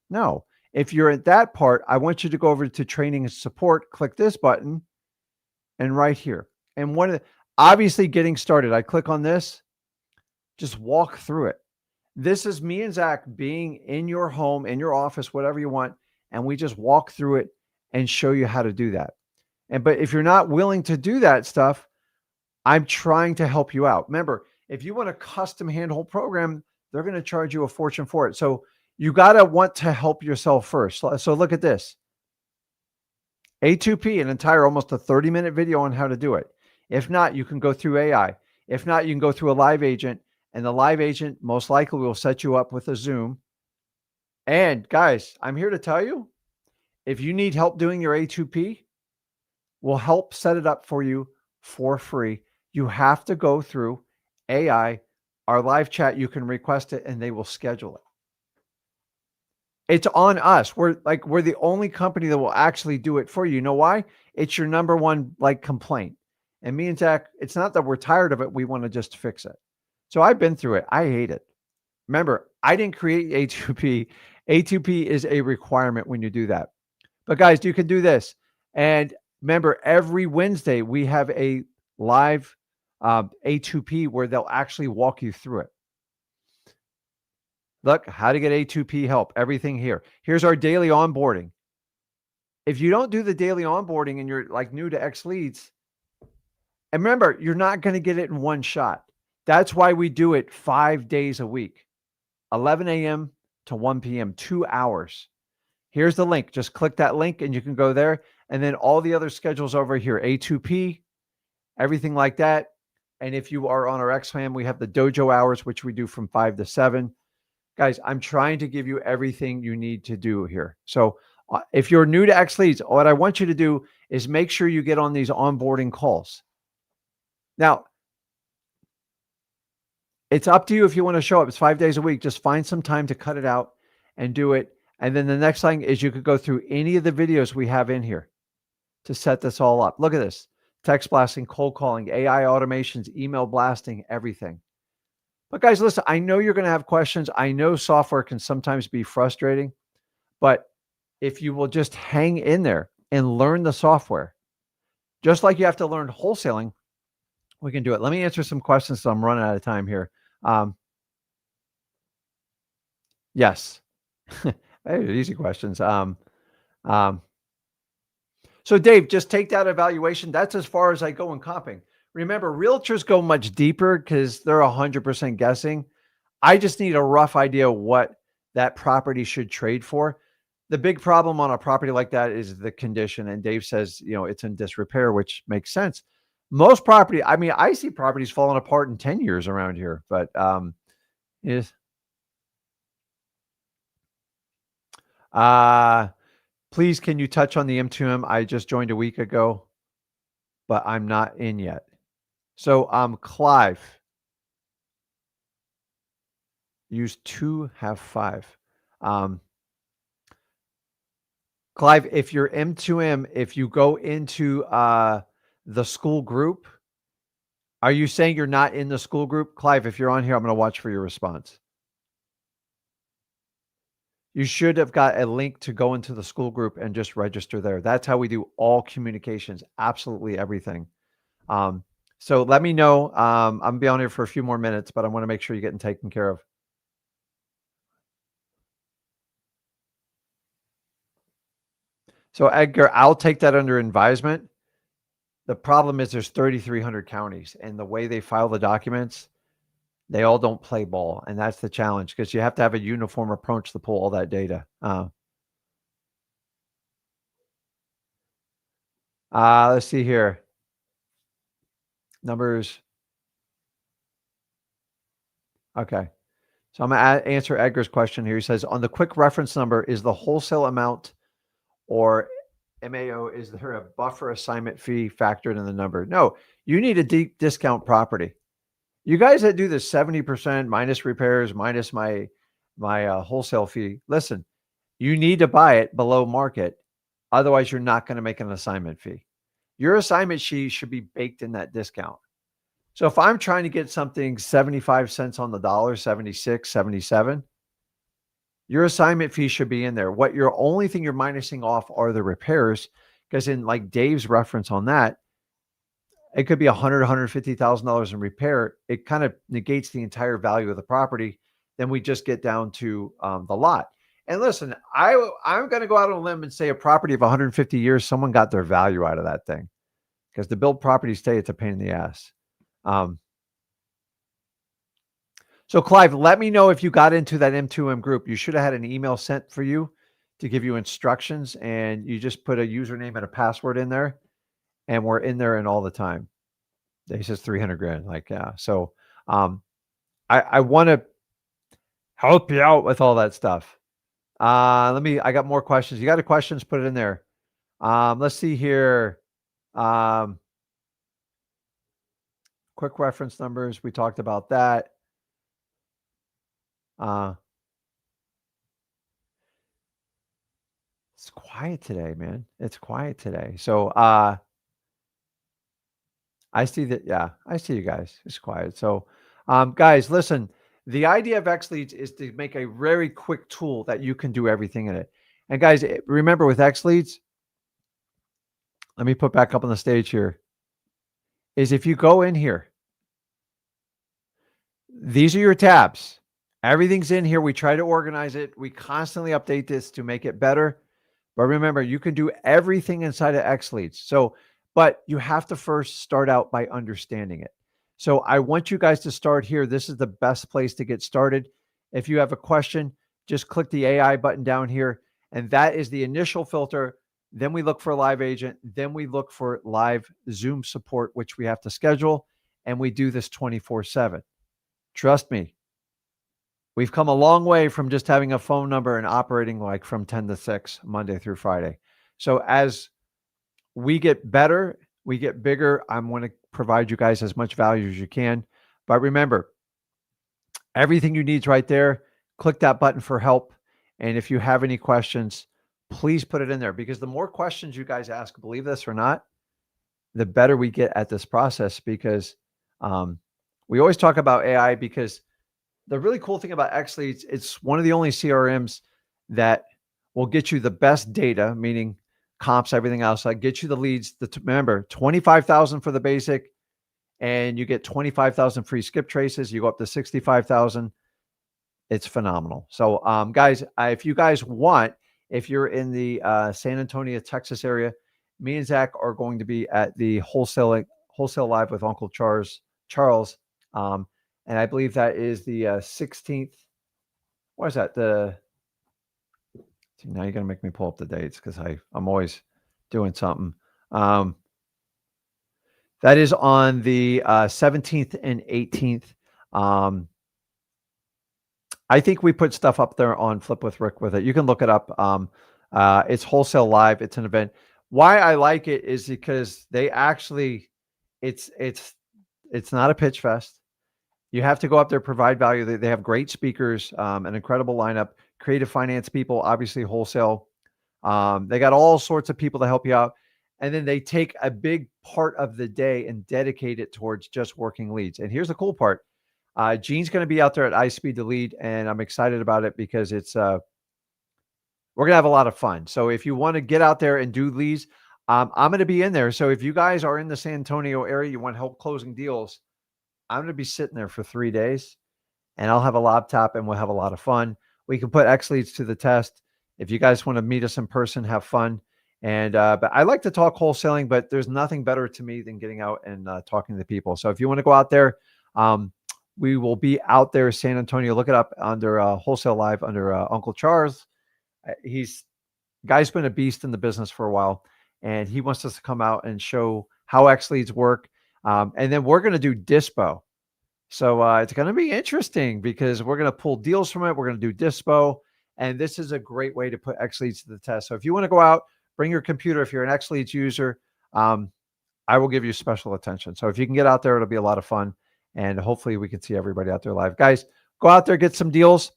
S1: No. If you're at that part, I want you to go over to training and support, click this button and right here. And obviously getting started, I click on this, just walk through it. This is me and Zach being in your home, in your office, whatever you want. And we just walk through it and show you how to do that. But if you're not willing to do that stuff, I'm trying to help you out. Remember, if you want a custom handhold program, they're going to charge you a fortune for it. So you got to want to help yourself first. So look at this. A2P, an entire almost a 30-minute video on how to do it. If not, you can go through AI. If not, you can go through a live agent, and the live agent most likely will set you up with a Zoom. And guys, I'm here to tell you, if you need help doing your A2P, we'll help set it up for you for free. You have to go through AI, our live chat. You can request it and they will schedule it. It's on us. We're the only company that will actually do it for you. You know why? It's your number one complaint. And me and Zach, it's not that we're tired of it. We want to just fix it. So I've been through it. I hate it. Remember, I didn't create A2P. A2P is a requirement when you do that. But guys, you can do this. And remember, every Wednesday we have a live A2P where they'll actually walk you through it. Look, how to get A2P help, everything here. Here's our daily onboarding. If you don't do the daily onboarding and you're new to XLeads, and remember, you're not going to get it in one shot. That's why we do it 5 days a week, 11 a.m. to 1 p.m., 2 hours. Here's the link. Just click that link and you can go there. And then all the other schedules over here, A2P, everything like that. And if you are on our XFam, we have the dojo hours, which we do from 5 to 7. Guys, I'm trying to give you everything you need to do here. So if you're new to XLeads, what I want you to do is make sure you get on these onboarding calls. Now, it's up to you if you want to show up. It's 5 days a week. Just find some time to cut it out and do it. And then the next thing is you could go through any of the videos we have in here to set this all up. Look at this. Text blasting, cold calling, AI automations, email blasting, everything. But guys, listen, I know you're going to have questions. I know software can sometimes be frustrating, but if you will just hang in there and learn the software, just like you have to learn wholesaling, we can do it. Let me answer some questions. So I'm running out of time here. Yes. Easy questions. So Dave, just take that evaluation. That's as far as I go in comping. Remember, realtors go much deeper because they're 100% guessing. I just need a rough idea what that property should trade for. The big problem on a property like that is the condition. And Dave says, it's in disrepair, which makes sense. Most property, I see properties falling apart in 10 years around here, but please, can you touch on the M2M? I just joined a week ago, but I'm not in yet. So Clive, use 2, have 5. Clive, if you're M2M, if you go into the school group, are you saying you're not in the school group? Clive, if you're on here, I'm going to watch for your response. You should have got a link to go into the school group and just register there. That's how we do all communications, absolutely everything. So let me know. I'm gonna be on here for a few more minutes, but I want to make sure you're getting taken care of. So Edgar, I'll take that under advisement. The problem is there's 3,300 counties, and the way they file the documents, they all don't play ball, and that's the challenge because you have to have a uniform approach to pull all that data. Let's see here. Numbers. Okay. So I'm going to answer Edgar's question here. He says, on the quick reference number, is the wholesale amount or MAO, is there a buffer assignment fee factored in the number? No, you need a deep discount property. You guys that do the 70% minus repairs, minus my wholesale fee, listen, you need to buy it below market. Otherwise, you're not going to make an assignment fee. Your assignment fee should be baked in that discount. So if I'm trying to get something 75 cents on the dollar, 76, 77, your assignment fee should be in there. What your only thing you're minusing off are the repairs, because in like Dave's reference on that, it could be $150,000 in repair. It kind of negates the entire value of the property. Then we just get down to the lot. And listen, I'm going to go out on a limb and say a property of 150 years, someone got their value out of that thing, because to build property stay, it's a pain in the ass. So Clive, let me know if you got into that M2M group. You should have had an email sent for you to give you instructions, and you just put a username and a password in there, and we're in there and all the time. He says 300 grand. Like, yeah. So I want to help you out with all that stuff. I got more questions. You got any questions? Put it in there. Let's see here. Quick reference numbers. We talked about that. It's quiet today, man. It's quiet today. So I see that. Yeah, I see you guys. It's quiet. So guys, listen, the idea of XLeads is to make a very quick tool that you can do everything in it. And guys, remember with XLeads, let me put back up on the stage here, is if you go in here, these are your tabs. Everything's in here. We try to organize it. We constantly update this to make it better. But remember, you can do everything inside of XLeads. So, but you have to first start out by understanding it. So I want you guys to start here. This is the best place to get started. If you have a question, just click the AI button down here. And that is the initial filter. Then we look for a live agent. Then we look for live Zoom support, which we have to schedule. And we do this 24/7. Trust me. We've come a long way from just having a phone number and operating like from 10 to 6, Monday through Friday. So as we get better, we get bigger, I'm going to provide you guys as much value as you can. But remember, everything you need is right there. Click that button for help. And if you have any questions, please put it in there, because the more questions you guys ask, believe this or not, the better we get at this process. Because we always talk about AI, because the really cool thing about XLeads, it's one of the only CRMs that will get you the best data, meaning comps, everything else. Like get you the leads. Remember, 25,000 for the basic, and you get 25,000 free skip traces. You go up to 65,000. It's phenomenal. So, guys, if you guys want, if you're in the San Antonio, Texas area, me and Zach are going to be at the Wholesale Live with Uncle Charles. And I believe that is the 16th. What is that? Now you're going to make me pull up the dates, because I'm always doing something. That is on the 17th and 18th. I think we put stuff up there on Flip with Rick with it. You can look it up. It's Wholesale Live. It's an event. Why I like it is because they actually, it's not a pitch fest. You have to go up there, provide value. They have great speakers, an incredible lineup, creative finance people, obviously wholesale. They got all sorts of people to help you out. And then they take a big part of the day and dedicate it towards just working leads. And here's the cool part. Gene's going to be out there at iSpeed to Lead, and I'm excited about it because it's we're going to have a lot of fun. So if you want to get out there and do leads, I'm going to be in there. So if you guys are in the San Antonio area, you want help closing deals, I'm going to be sitting there for 3 days, and I'll have a laptop and we'll have a lot of fun. We can put XLeads to the test. If you guys want to meet us in person, have fun. And but I like to talk wholesaling, but there's nothing better to me than getting out and talking to people. So if you want to go out there, we will be out there, San Antonio. Look it up under Wholesale Live under Uncle Charles. Guy's been a beast in the business for a while, and he wants us to come out and show how XLeads work. And then we're going to do Dispo. So it's going to be interesting because we're going to pull deals from it. We're going to do Dispo. And this is a great way to put XLeads to the test. So if you want to go out, bring your computer. If you're an XLeads user, I will give you special attention. So if you can get out there, it'll be a lot of fun. And hopefully we can see everybody out there live. Guys, go out there, get some deals.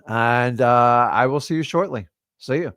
S1: And I will see you shortly. See you.